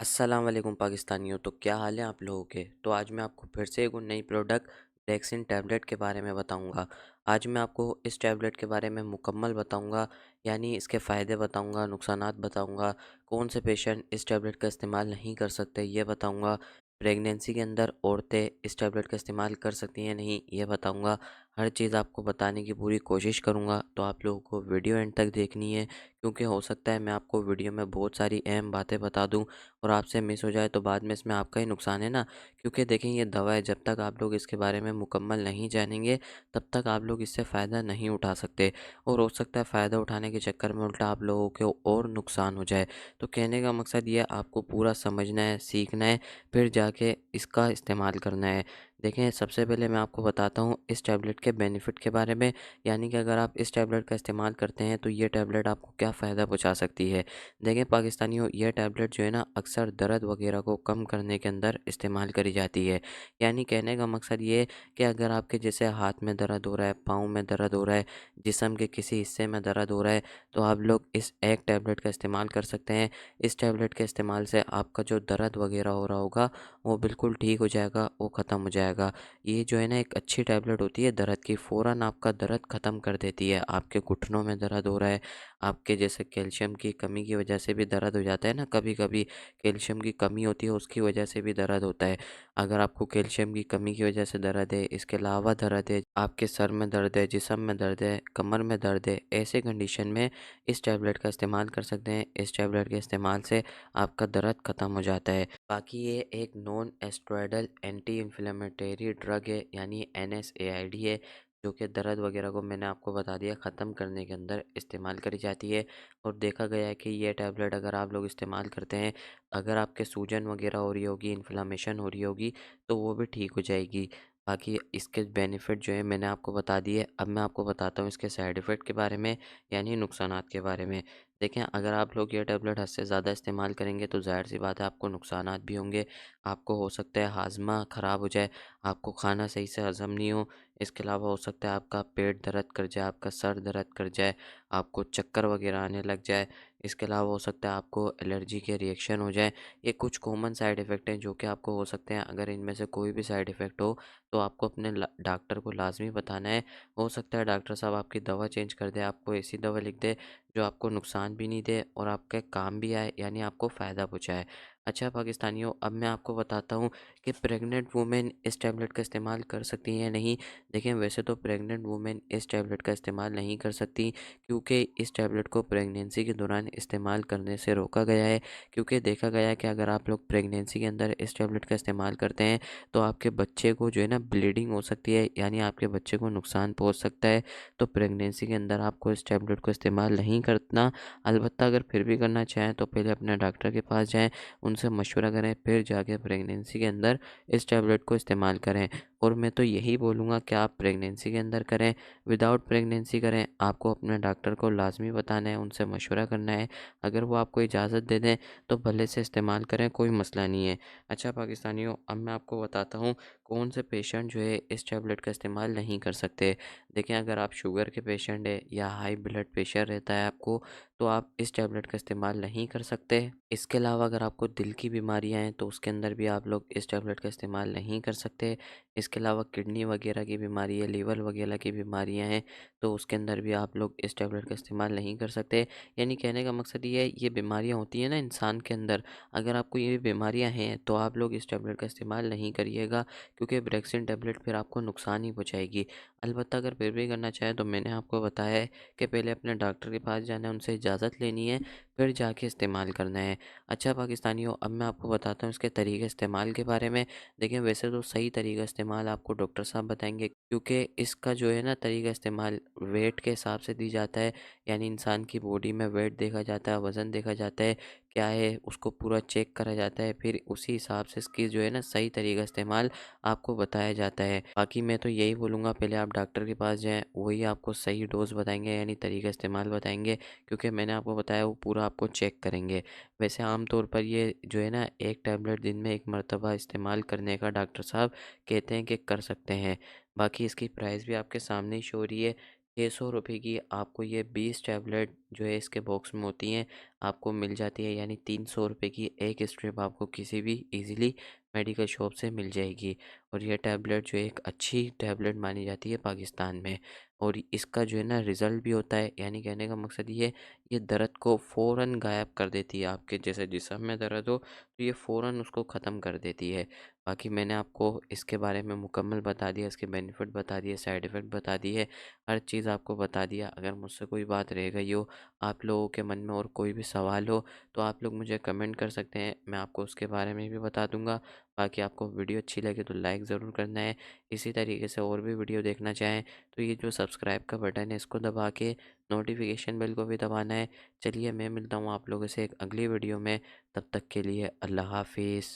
अस्सलाम वालेकुम पाकिस्तानियों। तो क्या हाल है आप लोगों के। तो आज मैं आपको फिर से एक नई प्रोडक्ट ब्रेक्सिन टैबलेट के बारे में बताऊंगा। आज मैं आपको इस टैबलेट के बारे में मुकम्मल बताऊंगा, यानी इसके फ़ायदे बताऊंगा, नुकसानात बताऊंगा, कौन से पेशेंट इस टैबलेट का इस्तेमाल नहीं कर सकते ये बताऊंगा, प्रेगनेंसी के अंदर औरतें इस टैबलेट का इस्तेमाल कर सकती हैं नहीं ये बताऊंगा। हर चीज़ आपको बताने की पूरी कोशिश करूँगा, तो आप लोगों को वीडियो एंड तक देखनी है, क्योंकि हो सकता है मैं आपको वीडियो में बहुत सारी अहम बातें बता दूँ और आपसे मिस हो जाए तो बाद में इसमें आपका ही नुकसान है ना। क्योंकि देखें, ये दवा है, जब तक आप लोग इसके बारे में मुकम्मल नहीं जानेंगे तब तक आप लोग इससे फ़ायदा नहीं उठा सकते, और हो सकता है फ़ायदा उठाने के चक्कर में उल्टा आप लोगों के और नुकसान हो जाए। तो कहने का मकसद ये है, आपको पूरा समझना है, सीखना है, फिर जाके इसका इस्तेमाल करना है। देखें, सबसे पहले मैं आपको बताता हूँ इस टैबलेट के बेनिफिट के बारे में, यानी कि अगर आप इस टैबलेट का इस्तेमाल करते हैं तो ये टैबलेट आपको क्या फ़ायदा पहुँचा सकती है। देखें पाकिस्तानियों, यह टैबलेट जो है ना, अक्सर दर्द वगैरह को कम करने के अंदर इस्तेमाल करी जाती है। यानी कहने का मकसद ये है कि अगर आपके जैसे हाथ में दर्द हो रहा है, पाँव में दर्द हो रहा है, जिस्म के किसी हिस्से में दर्द हो रहा है, तो आप लोग इस एक टैबलेट का इस्तेमाल कर सकते हैं। इस टैबलेट के इस्तेमाल से आपका जो दर्द वगैरह हो रहा होगा वो बिल्कुल ठीक हो जाएगा, वो ख़त्म हो जाएगा। ये जो है ना, एक अच्छी टैबलेट होती है दर्द की, फ़ौरन आपका दर्द ख़त्म कर देती है। आपके घुटनों में दर्द हो रहा है, आपके जैसे कैल्शियम की कमी की वजह से भी दर्द हो जाता है ना, कभी कभी कैल्शियम की कमी होती है, उसकी वजह से भी दर्द होता है। अगर आपको कैल्शियम की कमी की वजह से दर्द है, इसके अलावा दर्द है, आपके सर में दर्द है, जिस्म में दर्द है, कमर में दर्द है, ऐसे कंडीशन में इस टैबलेट का इस्तेमाल कर सकते हैं। इस टैबलेट के इस्तेमाल से आपका दर्द ख़त्म हो जाता है। बाकी ये एक नॉन एस्टेरॉयडल एंटी इन्फ्लेमेटरी ड्रग है, यानी NSAID है, जो कि दर्द वगैरह को मैंने आपको बता दिया ख़त्म करने के अंदर इस्तेमाल करी जाती है। और देखा गया है कि ये टैबलेट अगर आप लोग इस्तेमाल करते हैं, अगर आपके सूजन वगैरह हो रही होगी, इन्फ्लामेशन हो रही होगी, तो वो भी ठीक हो जाएगी। बाकी इसके बेनिफिट जो है मैंने आपको बता दिए। अब मैं आपको बताता हूँ इसके साइड इफ़ेक्ट के बारे में, यानी नुकसानात के बारे में। देखें, अगर आप लोग ये टैबलेट हद से ज़्यादा इस्तेमाल करेंगे तो ज़ाहिर सी बात है आपको नुकसानात भी होंगे। आपको हो सकता है हाजमा ख़राब हो जाए, आपको खाना सही से हज़म नहीं हो। इसके अलावा हो सकता है आपका पेट दर्द कर जाए, आपका सर दर्द कर जाए, आपको चक्कर वगैरह आने लग जाए। इसके अलावा हो सकता है आपको एलर्जी के रिएक्शन हो जाए। ये कुछ कॉमन साइड इफ़ेक्ट हैं जो कि आपको हो सकते हैं। अगर इनमें से कोई भी साइड इफ़ेक्ट हो तो आपको अपने डॉक्टर को लाजमी बताना है। हो सकता है डॉक्टर साहब आपकी दवा चेंज कर दे, आपको ऐसी दवा लिख दे जो आपको नुकसान भी नहीं दे और आपके काम भी आए, यानी आपको फ़ायदा पहुँचाए। अच्छा पाकिस्तानियों, अब मैं आपको बताता हूँ कि प्रेग्नेंट वुमेन इस टैबलेट का इस्तेमाल कर सकती हैं या नहीं। देखें, वैसे तो प्रेग्नेंट वुमेन इस टैबलेट का इस्तेमाल नहीं कर सकती, क्योंकि इस टैबलेट को प्रेगनेंसी के दौरान इस्तेमाल करने से रोका गया है। क्योंकि देखा गया है कि अगर आप लोग प्रेगनेंसी के अंदर इस टैबलेट का इस्तेमाल करते हैं तो आपके बच्चे को जो है ना, ब्लीडिंग हो सकती है, यानी आपके बच्चे को नुकसान पहुंच सकता है। तो प्रेगनेंसी के अंदर आपको इस टैबलेट को इस्तेमाल नहीं करना। अलबत्ता अगर फिर भी करना चाहें तो पहले अपने डॉक्टर के पास जाएं, उनसे मशवरा करें, फिर जाके प्रेगनेंसी के अंदर इस टैबलेट को इस्तेमाल करें। और मैं तो यही बोलूँगा कि आप प्रेगनेंसी के अंदर करें, विदाउट प्रेगनेंसी करें, आपको अपने डॉक्टर को लाजमी बताना है, उनसे मशवरा करना है। अगर वो आपको इजाज़त दे दें तो भले से इस्तेमाल करें, कोई मसला नहीं है। अच्छा पाकिस्तानियों, अब मैं आपको बताता हूँ कौन से पेशेंट जो है इस टैबलेट का इस्तेमाल नहीं कर सकते। देखें, अगर आप शुगर के पेशेंट है या हाई ब्लड प्रेशर रहता है आपको, तो आप इस टैबलेट का इस्तेमाल नहीं कर सकते। इसके अलावा अगर आपको दिल की बीमारियां हैं तो उसके अंदर भी आप लोग इस टैबलेट का इस्तेमाल नहीं कर सकते। इसके अलावा किडनी वगैरह की बीमारी है, लीवर वगैरह की बीमारियां हैं, तो उसके अंदर भी आप लोग इस टैबलेट का इस्तेमाल नहीं कर सकते। यानी कहने का मकसद ये है, ये बीमारियां होती हैं ना इंसान के अंदर, अगर आपको ये बीमारियां हैं तो आप लोग इस टैबलेट का इस्तेमाल नहीं करिएगा, क्योंकि ब्रेक्सिन टैबलेट फिर आपको नुकसान ही पहुंचाएगी। अलबत्ता अगर फिर भी करना चाहें तो मैंने आपको बताया है कि पहले अपने डॉक्टर के पास जाना है, उनसे इजाज़त लेनी है, फिर जाके इस्तेमाल करना है। अच्छा पाकिस्तानियों, अब मैं आपको बताता हूँ इसके तरीके इस्तेमाल के बारे में। देखिए, वैसे तो सही तरीका इस्तेमाल आपको डॉक्टर साहब बताएंगे, क्योंकि इसका जो है ना तरीका इस्तेमाल वेट के हिसाब से दी जाता है। यानी इंसान की बॉडी में वेट देखा जाता है, वज़न देखा जाता है, क्या है उसको पूरा चेक करा जाता है, फिर उसी हिसाब से इसकी जो है ना सही तरीका इस्तेमाल आपको बताया जाता है। बाकी मैं तो यही बोलूँगा, पहले आप डॉक्टर के पास जाएँ, वही आपको सही डोज़ बताएंगे, यानी तरीका इस्तेमाल बताएंगे, क्योंकि मैंने आपको बताया वो पूरा आपको चेक करेंगे। वैसे आम तौर पर ये जो है ना, एक टैबलेट दिन में 1 मरतबा इस्तेमाल करने का डॉक्टर साहब कहते हैं कि कर सकते हैं। बाकी इसकी प्राइस भी आपके सामने ही शो हो रही है, ₹600 की आपको ये 20 टैबलेट जो है इसके बॉक्स में होती हैं, आपको मिल जाती है। यानी ₹300 की एक स्ट्रिप आपको किसी भी ईज़िली मेडिकल शॉप से मिल जाएगी। और ये टैबलेट जो है एक अच्छी टैबलेट मानी जाती है पाकिस्तान में। और इसका जो है ना रिज़ल्ट भी होता है, यानी कहने का मकसद ये दर्द को फ़ौरन गायब कर देती है। आपके जैसे जिस्म में दर्द हो तो ये फ़ौरन उसको ख़त्म कर देती है। बाकी मैंने आपको इसके बारे में मुकम्मल बता दिया, इसके बेनिफिट बता दिए, साइड इफ़ेक्ट बता दिए, हर चीज़ आपको बता दिया। अगर मुझसे कोई बात रह गई हो आप लोगों के मन में और कोई भी सवाल हो तो आप लोग मुझे कमेंट कर सकते हैं, मैं आपको उसके बारे में भी बता दूंगा। बाकी आपको वीडियो अच्छी लगे तो लाइक ज़रूर करना है। इसी तरीके से और भी वीडियो देखना चाहें तो ये जो सब्सक्राइब का बटन है इसको दबा के नोटिफिकेशन बेल को भी दबाना है। चलिए मैं मिलता हूँ आप लोगों से एक अगली वीडियो में, तब तक के लिए अल्लाह हाफिज़।